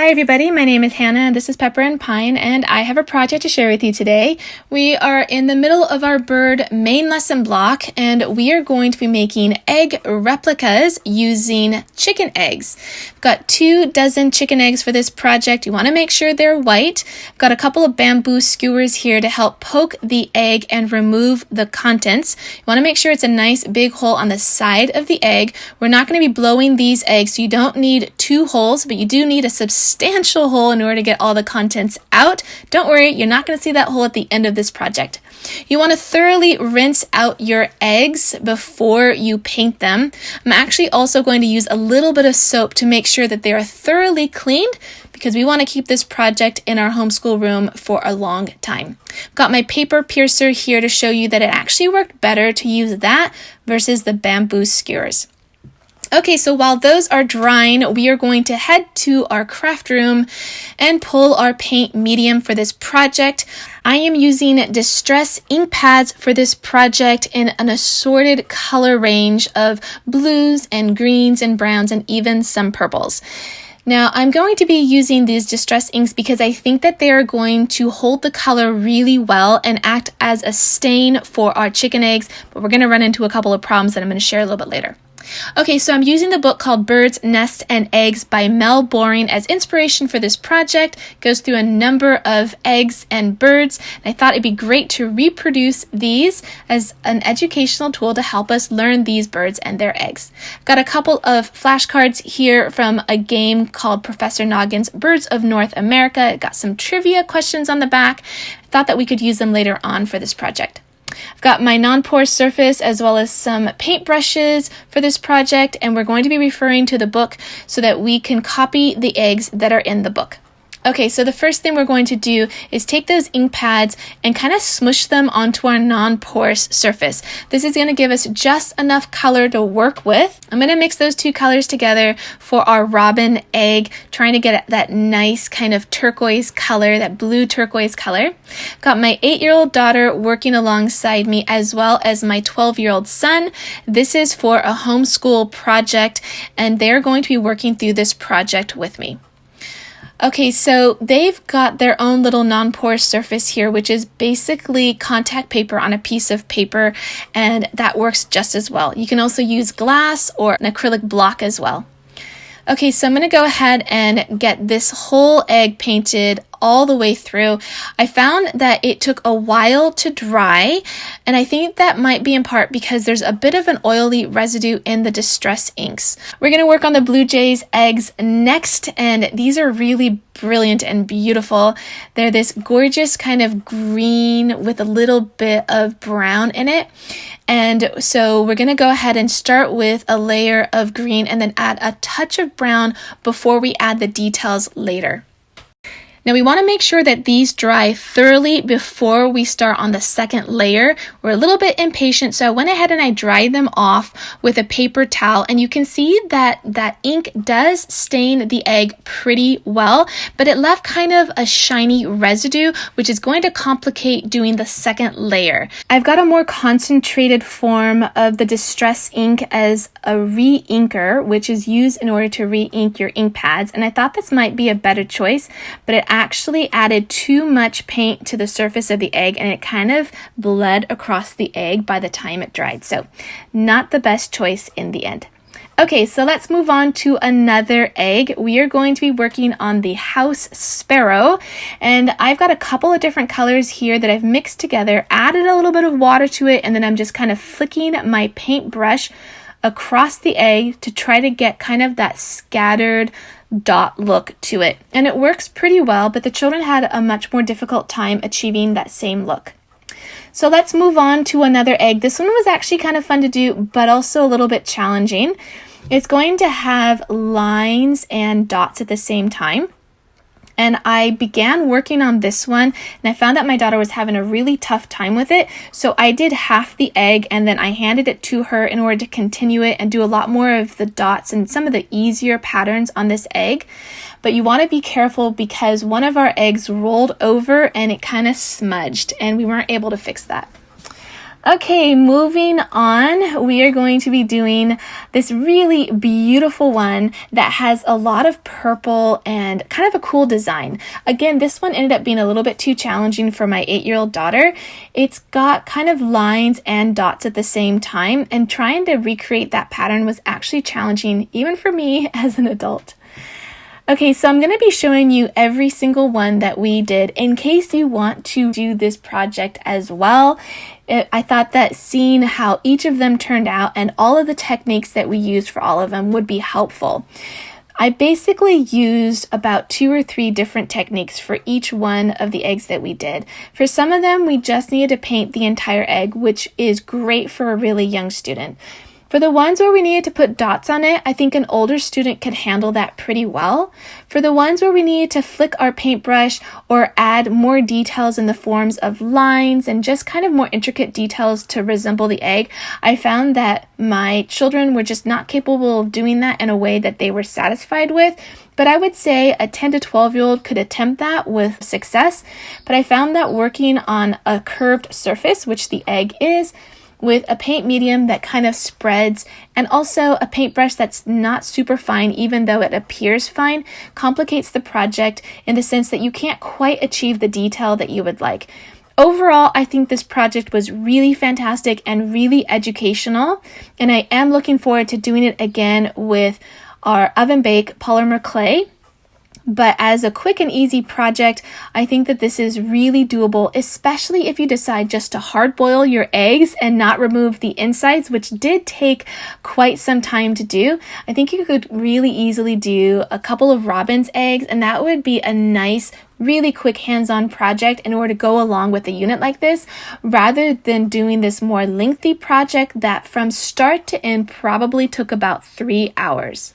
Hi everybody, my name is Hannah, this is Pepper and Pine, and I have a project to share with you today. We are in the middle of our bird main lesson block, and we are going to be making egg replicas using chicken eggs. I've got 24 chicken eggs for this project. You want to make sure they're white. I've got a couple of bamboo skewers here to help poke the egg and remove the contents. You want to make sure it's a nice big hole on the side of the egg. We're not going to be blowing these eggs, so you don't need 2 holes, but you do need a substantial hole in order to get all the contents out. Don't worry, you're not going to see that hole at the end of this project. You want to thoroughly rinse out your eggs before you paint them. I'm actually also going to use a little bit of soap to make sure that they are thoroughly cleaned because we want to keep this project in our homeschool room for a long time. I've got my paper piercer here to show you that it actually worked better to use that versus the bamboo skewers. Okay, so while those are drying, we are going to head to our craft room and pull our paint medium for this project. I am using Distress ink pads for this project in an assorted color range of blues and greens and browns and even some purples. Now, I'm going to be using these Distress inks because I think that they are going to hold the color really well and act as a stain for our chicken eggs, but we're going to run into a couple of problems that I'm going to share a little bit later. Okay, so I'm using the book called Birds, Nests, and Eggs by Mel Boring as inspiration for this project. It goes through a number of eggs and birds, and I thought it'd be great to reproduce these as an educational tool to help us learn these birds and their eggs. I've got a couple of flashcards here from a game called Professor Noggin's Birds of North America. It got some trivia questions on the back. I thought that we could use them later on for this project. I've got my non-porous surface as well as some paint brushes for this project, and we're going to be referring to the book so that we can copy the eggs that are in the book. Okay, so the first thing we're going to do is take those ink pads and kind of smush them onto our non-porous surface. This is going to give us just enough color to work with. I'm going to mix those 2 colors together for our robin egg, trying to get that nice kind of turquoise color, that blue turquoise color. Got my 8-year-old daughter working alongside me as well as my 12-year-old son. This is for a homeschool project, and they're going to be working through this project with me. Okay, so they've got their own little non-porous surface here, which is basically contact paper on a piece of paper, and that works just as well. You can also use glass or an acrylic block as well. Okay, so I'm going to go ahead and get this whole egg painted all the way through. I found that it took a while to dry, and I think that might be in part because there's a bit of an oily residue in the Distress inks. We're going to work on the Blue Jays eggs next, and these are really brilliant and beautiful. They're this gorgeous kind of green with a little bit of brown in it. And so we're going to go ahead and start with a layer of green and then add a touch of brown before we add the details later. Now we want to make sure that these dry thoroughly before we start on the second layer. We're a little bit impatient, so I went ahead and I dried them off with a paper towel, and you can see that that ink does stain the egg pretty well, but it left kind of a shiny residue, which is going to complicate doing the second layer. I've got a more concentrated form of the Distress ink as a re-inker, which is used in order to re-ink your ink pads, and I thought this might be a better choice, but it actually added too much paint to the surface of the egg, and it kind of bled across the egg by the time it dried. So not the best choice in the end. Okay, so let's move on to another egg. We are going to be working on the house sparrow, and I've got a couple of different colors here that I've mixed together, added a little bit of water to it, and then I'm just kind of flicking my paintbrush across the egg to try to get kind of that scattered dot look to it. And it works pretty well, but the children had a much more difficult time achieving that same look. So let's move on to another egg. This one was actually kind of fun to do, but also a little bit challenging. It's going to have lines and dots at the same time. And I began working on this one, and I found that my daughter was having a really tough time with it. So I did half the egg, and then I handed it to her in order to continue it and do a lot more of the dots and some of the easier patterns on this egg. But you want to be careful because one of our eggs rolled over and it kind of smudged, and we weren't able to fix that. Okay, moving on, we are going to be doing this really beautiful one that has a lot of purple and kind of a cool design. Again, this one ended up being a little bit too challenging for my 8-year-old daughter. It's got kind of lines and dots at the same time, and trying to recreate that pattern was actually challenging even for me as an adult. Okay, so I'm going to be showing you every single one that we did in case you want to do this project as well. I thought that seeing how each of them turned out and all of the techniques that we used for all of them would be helpful. I basically used about 2 or 3 different techniques for each one of the eggs that we did. For some of them, we just needed to paint the entire egg, which is great for a really young student. For the ones where we needed to put dots on it, I think an older student could handle that pretty well. For the ones where we needed to flick our paintbrush or add more details in the forms of lines and just kind of more intricate details to resemble the egg, I found that my children were just not capable of doing that in a way that they were satisfied with. But I would say a 10 to 12-year-old could attempt that with success. But I found that working on a curved surface, which the egg is, with a paint medium that kind of spreads, and also a paintbrush that's not super fine even though it appears fine, complicates the project in the sense that you can't quite achieve the detail that you would like. Overall, I think this project was really fantastic and really educational, and I am looking forward to doing it again with our oven bake polymer clay. But as a quick and easy project, I think that this is really doable, especially if you decide just to hard boil your eggs and not remove the insides, which did take quite some time to do. I think you could really easily do a couple of robin's eggs, and that would be a nice, really quick hands-on project in order to go along with a unit like this, rather than doing this more lengthy project that from start to end probably took about 3 hours.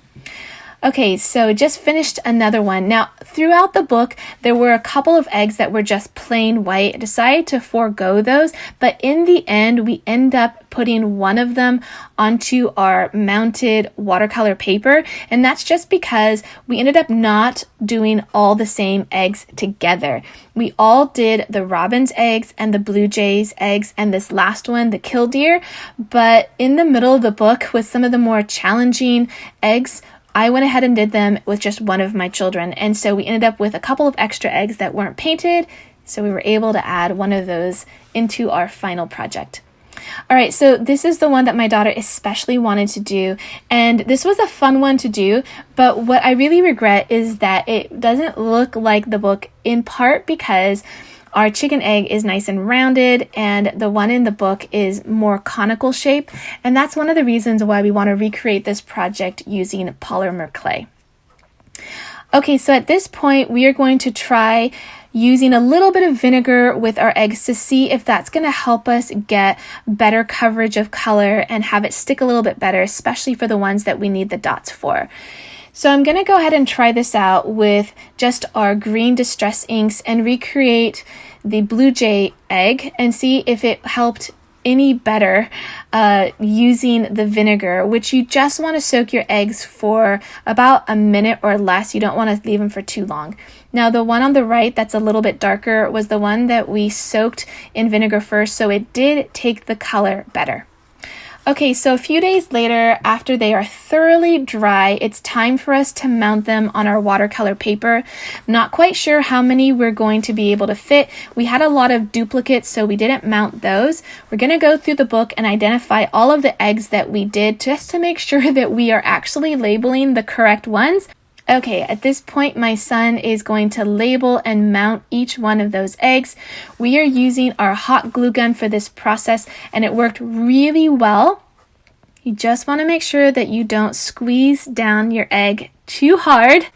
Okay, so just finished another one. Now, throughout the book, there were a couple of eggs that were just plain white. I decided to forego those, but in the end, we end up putting one of them onto our mounted watercolor paper, and that's just because we ended up not doing all the same eggs together. We all did the robin's eggs and the blue jay's eggs and this last one, the killdeer, but in the middle of the book with some of the more challenging eggs, I went ahead and did them with just one of my children, and so we ended up with a couple of extra eggs that weren't painted, so we were able to add one of those into our final project. All right, so this is the one that my daughter especially wanted to do, and this was a fun one to do, but what I really regret is that it doesn't look like the book, in part because our chicken egg is nice and rounded, and the one in the book is more conical shape, and that's one of the reasons why we want to recreate this project using polymer clay. Okay, so at this point, we are going to try using a little bit of vinegar with our eggs to see if that's going to help us get better coverage of color and have it stick a little bit better, especially for the ones that we need the dots for. So I'm going to go ahead and try this out with just our green distress inks and recreate the blue jay egg and see if it helped any better using the vinegar, which you just want to soak your eggs for about a minute or less. You don't want to leave them for too long. Now, the one on the right that's a little bit darker was the one that we soaked in vinegar first, so it did take the color better. Okay, so a few days later, after they are thoroughly dry, it's time for us to mount them on our watercolor paper. Not quite sure how many we're going to be able to fit. We had a lot of duplicates, so we didn't mount those. We're going to go through the book and identify all of the eggs that we did just to make sure that we are actually labeling the correct ones. Okay, at this point, my son is going to label and mount each one of those eggs. We are using our hot glue gun for this process, and it worked really well. You just want to make sure that you don't squeeze down your egg too hard.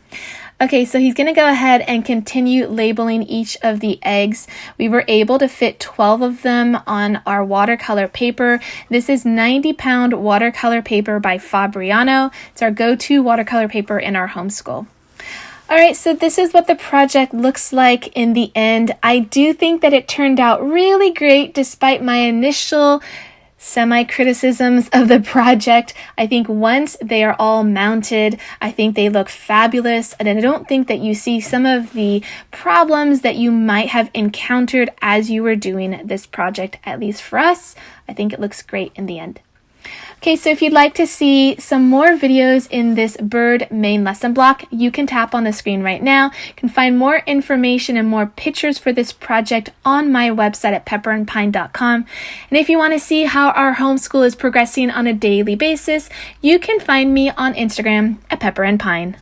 Okay, so he's going to go ahead and continue labeling each of the eggs. We were able to fit 12 of them on our watercolor paper. This is 90-pound watercolor paper by Fabriano. It's our go-to watercolor paper in our homeschool. All right, so this is what the project looks like in the end. I do think that it turned out really great despite my initial semi-criticisms of the project. I think once they are all mounted, I think they look fabulous, and I don't think that you see some of the problems that you might have encountered as you were doing this project. At least for us, I think it looks great in the end. Okay, so if you'd like to see some more videos in this bird main lesson block, you can tap on the screen right now. You can find more information and more pictures for this project on my website at pepperandpine.com. And if you want to see how our homeschool is progressing on a daily basis, you can find me on Instagram at pepperandpine.